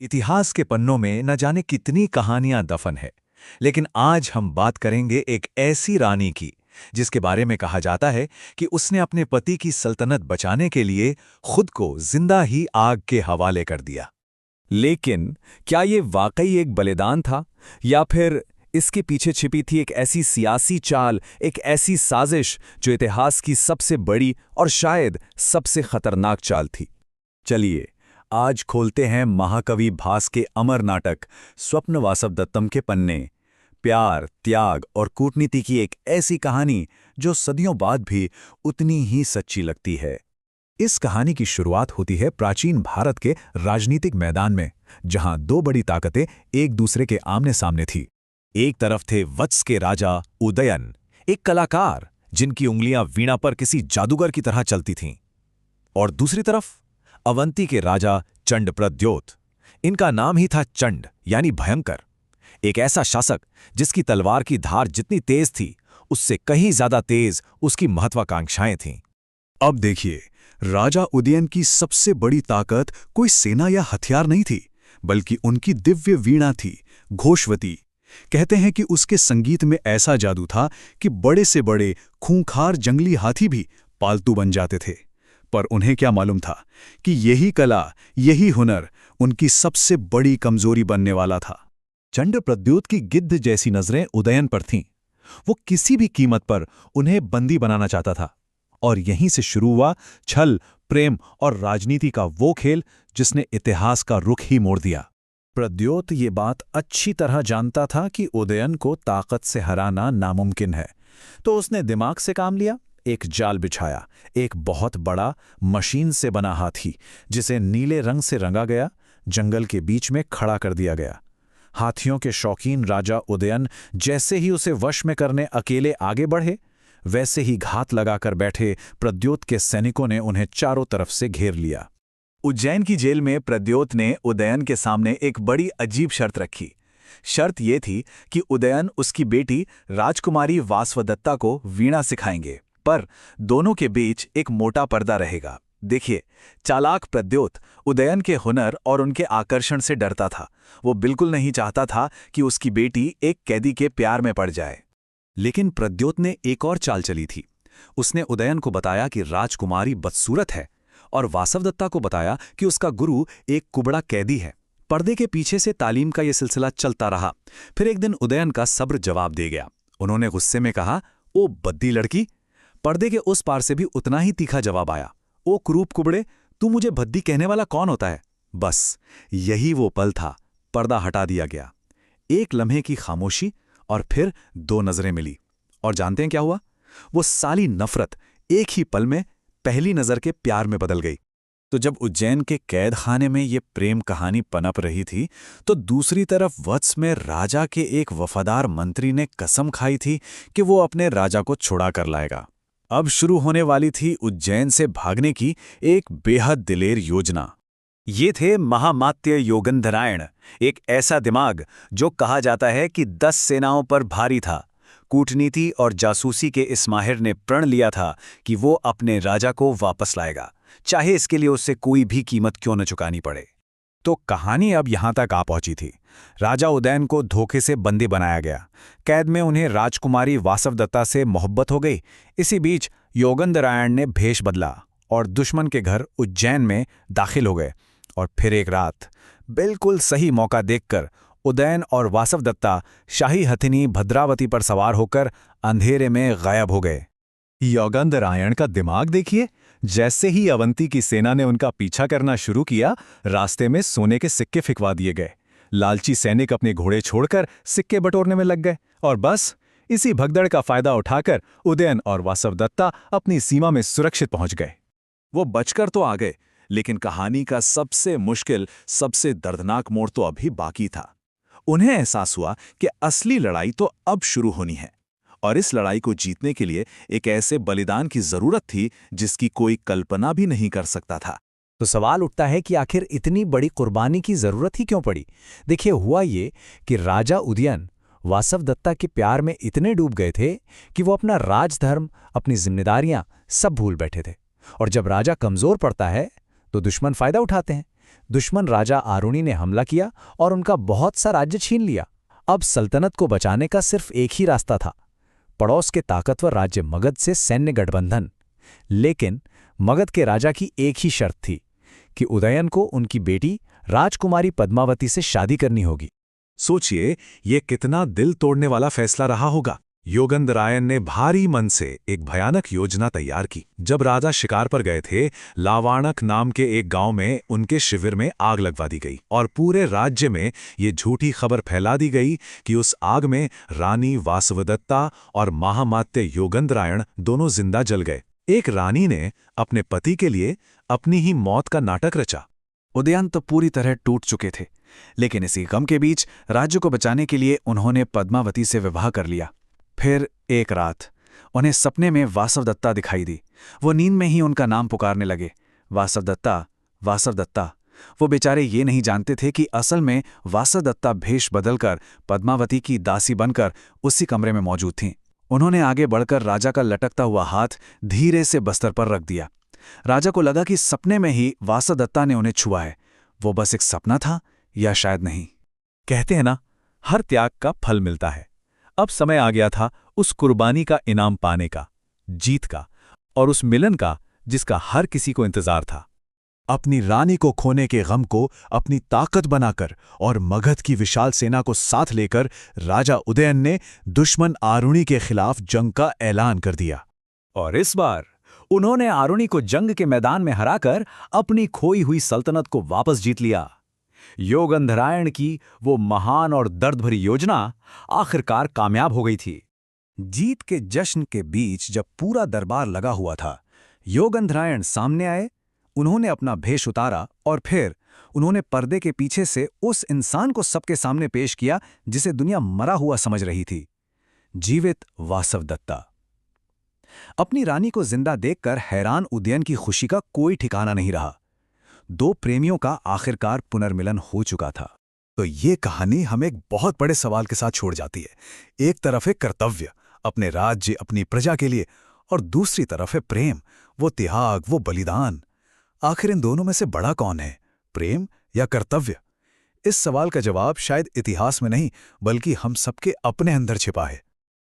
इतिहास के पन्नों में न जाने कितनी कहानियां दफन है। लेकिन आज हम बात करेंगे एक ऐसी रानी की जिसके बारे में कहा जाता है कि उसने अपने पति की सल्तनत बचाने के लिए खुद को जिंदा ही आग के हवाले कर दिया। लेकिन क्या ये वाकई एक बलिदान था, या फिर इसके पीछे छिपी थी एक ऐसी सियासी चाल, एक ऐसी साजिश जो इतिहास की सबसे बड़ी और शायद सबसे खतरनाक चाल थी? चलिए आज खोलते हैं महाकवि भास के अमर नाटक स्वप्न वासवदत्तम के पन्ने। प्यार, त्याग और कूटनीति की एक ऐसी कहानी जो सदियों बाद भी उतनी ही सच्ची लगती है। इस कहानी की शुरुआत होती है प्राचीन भारत के राजनीतिक मैदान में, जहां दो बड़ी ताकतें एक दूसरे के आमने सामने थी। एक तरफ थे वत्स के राजा उदयन, एक कलाकार जिनकी उंगलियां वीणा पर किसी जादूगर की तरह चलती थीं, और दूसरी तरफ अवंती के राजा चंडप्रद्योत। इनका नाम ही था चंड यानी भयंकर, एक ऐसा शासक जिसकी तलवार की धार जितनी तेज थी उससे कहीं ज्यादा तेज उसकी महत्वाकांक्षाएं थीं। अब देखिए, राजा उदयन की सबसे बड़ी ताकत कोई सेना या हथियार नहीं थी, बल्कि उनकी दिव्य वीणा थी, घोषवती। कहते हैं कि उसके संगीत में ऐसा जादू था कि बड़े से बड़े खूंखार जंगली हाथी भी पालतू बन जाते थे। पर उन्हें क्या मालूम था कि यही कला, यही हुनर उनकी सबसे बड़ी कमजोरी बनने वाला था। चंडप्रद्योत की गिद्ध जैसी नजरें उदयन पर थीं। वो किसी भी कीमत पर उन्हें बंदी बनाना चाहता था, और यहीं से शुरू हुआ छल, प्रेम और राजनीति का वो खेल जिसने इतिहास का रुख ही मोड़ दिया। प्रद्योत ये बात अच्छी तरह जानता था कि उदयन को ताकत से हराना नामुमकिन है, तो उसने दिमाग से काम लिया। एक जाल बिछाया, एक बहुत बड़ा मशीन से बना हाथी जिसे नीले रंग से रंगा गया जंगल के बीच में खड़ा कर दिया गया। हाथियों के शौकीन राजा उदयन जैसे ही उसे वश में करने अकेले आगे बढ़े, वैसे ही घात लगाकर बैठे प्रद्योत के सैनिकों ने उन्हें चारों तरफ से घेर लिया। उज्जैन की जेल में प्रद्योत ने उदयन के सामने एक बड़ी अजीब शर्त रखी। शर्त यह थी कि उदयन उसकी बेटी राजकुमारी वासवदत्ता को वीणा सिखाएंगे, पर दोनों के बीच एक मोटा पर्दा रहेगा। देखिए, चालाक प्रद्योत उदयन के हुनर और उनके आकर्षण से डरता था। वो बिल्कुल नहीं चाहता था कि उसकी बेटी एक कैदी के प्यार में पड़ जाए। लेकिन प्रद्योत ने एक और चाल चली थी। उसने उदयन को बताया कि राजकुमारी बदसूरत है, और वासवदत्ता को बताया कि उसका गुरु एक कुबड़ा कैदी है। पर्दे के पीछे से तालीम का यह सिलसिला चलता रहा। फिर एक दिन उदयन का सब्र जवाब दे गया। उन्होंने गुस्से में कहा, ओ बद्दी लड़की। पर्दे के उस पार से भी उतना ही तीखा जवाब आया, ओ क्रूप कुबड़े, तू मुझे भद्दी कहने वाला कौन होता है? बस यही वो पल था। पर्दा हटा दिया गया। एक लम्हे की खामोशी, और फिर दो नजरें मिली। और जानते हैं क्या हुआ? वो साली नफरत एक ही पल में पहली नजर के प्यार में बदल गई। तो जब उज्जैन के कैद खाने में ये प्रेम कहानी पनप रही थी, तो दूसरी तरफ वत्स में राजा के एक वफादार मंत्री ने कसम खाई थी कि वो अपने राजा को छुड़ा कर लाएगा। अब शुरू होने वाली थी उज्जैन से भागने की एक बेहद दिलेर योजना। ये थे महामात्य योगंधरायण, एक ऐसा दिमाग जो कहा जाता है कि 10 सेनाओं पर भारी था। कूटनीति और जासूसी के इस माहिर ने प्रण लिया था कि वो अपने राजा को वापस लाएगा, चाहे इसके लिए उससे कोई भी कीमत क्यों न चुकानी पड़े। तो कहानी अब यहां तक आ पहुंची थी। राजा उदयन को धोखे से बंदी बनाया गया। कैद में उन्हें राजकुमारी वासवदत्ता से मोहब्बत हो गई। इसी बीच योगंधरायण ने भेष बदला और दुश्मन के घर उज्जैन में दाखिल हो गए। और फिर एक रात बिल्कुल सही मौका देखकर उदयन और वासवदत्ता शाही हथिनी भद्रावती पर सवार होकर अंधेरे में गायब हो गए। योगंधरायण का दिमाग देखिए। जैसे ही अवंती की सेना ने उनका पीछा करना शुरू किया, रास्ते में सोने के सिक्के फिकवा दिए गए। लालची सैनिक अपने घोड़े छोड़कर सिक्के बटोरने में लग गए, और बस इसी भगदड़ का फायदा उठाकर उदयन और वासवदत्ता अपनी सीमा में सुरक्षित पहुंच गए। वो बचकर तो आ गए, लेकिन कहानी का सबसे मुश्किल, सबसे दर्दनाक मोड़ तो अभी बाकी था। उन्हें एहसास हुआ कि असली लड़ाई तो अब शुरू होनी है, और इस लड़ाई को जीतने के लिए एक ऐसे बलिदान की जरूरत थी जिसकी कोई कल्पना भी नहीं कर सकता था। तो सवाल उठता है कि आखिर इतनी बड़ी कुर्बानी की जरूरत ही क्यों पड़ी? देखिए, हुआ ये कि राजा उदयन वासवदत्ता के प्यार में इतने डूब गए थे कि वो अपना राजधर्म, अपनी जिम्मेदारियां सब भूल बैठे थे। और जब राजा कमजोर पड़ता है तो दुश्मन फायदा उठाते हैं। दुश्मन राजा आरुणि ने हमला किया और उनका बहुत सा राज्य छीन लिया। अब सल्तनत को बचाने का सिर्फ एक ही रास्ता था, पड़ोस के ताकतवर राज्य मगध से सैन्य गठबंधन। लेकिन मगध के राजा की एक ही शर्त थी कि उदयन को उनकी बेटी राजकुमारी पद्मावती से शादी करनी होगी। सोचिए, ये कितना दिल तोड़ने वाला फैसला रहा होगा। योगंधरायण ने भारी मन से एक भयानक योजना तैयार की। जब राजा शिकार पर गए थे, लावाणक नाम के एक गांव में उनके शिविर में आग लगवा दी गई और पूरे राज्य में ये झूठी खबर फैला दी गई कि उस आग में रानी वासवदत्ता और महामात्य योगंधरायण दोनों जिंदा जल गए। एक रानी ने अपने पति के लिए अपनी ही मौत का नाटक रचा। उदयन तो पूरी तरह टूट चुके थे, लेकिन इसी गम के बीच राज्य को बचाने के लिए उन्होंने पद्मावती से विवाह कर लिया। फिर एक रात उन्हें सपने में वासवदत्ता दिखाई दी। वो नींद में ही उनका नाम पुकारने लगे, वासवदत्ता, वासवदत्ता। वो बेचारे ये नहीं जानते थे कि असल में वासवदत्ता भेष बदलकर पद्मावती की दासी बनकर उसी कमरे में मौजूद थीं। उन्होंने आगे बढ़कर राजा का लटकता हुआ हाथ धीरे से बस्तर पर रख दिया। राजा को लगा कि सपने में ही वासवदत्ता ने उन्हें छुआ है। वो बस एक सपना था या शायद नहीं। कहते हैं ना, हर त्याग का फल मिलता है। अब समय आ गया था उस कुर्बानी का इनाम पाने का, जीत का, और उस मिलन का जिसका हर किसी को इंतजार था। अपनी रानी को खोने के गम को अपनी ताकत बनाकर और मगध की विशाल सेना को साथ लेकर राजा उदयन ने दुश्मन आरुणि के खिलाफ जंग का ऐलान कर दिया। और इस बार उन्होंने आरुणि को जंग के मैदान में हराकर अपनी खोई हुई सल्तनत को वापस जीत लिया। योगंधरायण की वो महान और दर्द भरी योजना आखिरकार कामयाब हो गई थी। जीत के जश्न के बीच जब पूरा दरबार लगा हुआ था, योगंधरायण सामने आए। उन्होंने अपना भेष उतारा और फिर उन्होंने पर्दे के पीछे से उस इंसान को सबके सामने पेश किया जिसे दुनिया मरा हुआ समझ रही थी, जीवित वासवदत्ता। अपनी रानी को जिंदा देखकर हैरान उदयन की खुशी का कोई ठिकाना नहीं रहा। दो प्रेमियों का आखिरकार पुनर्मिलन हो चुका था। तो ये कहानी हमें एक बहुत बड़े सवाल के साथ छोड़ जाती है। एक तरफ है कर्तव्य, अपने राज्य, अपनी प्रजा के लिए, और दूसरी तरफ है प्रेम, वो त्याग, वो बलिदान। आखिर इन दोनों में से बड़ा कौन है, प्रेम या कर्तव्य? इस सवाल का जवाब शायद इतिहास में नहीं, बल्कि हम सबके अपने अंदर छिपा है।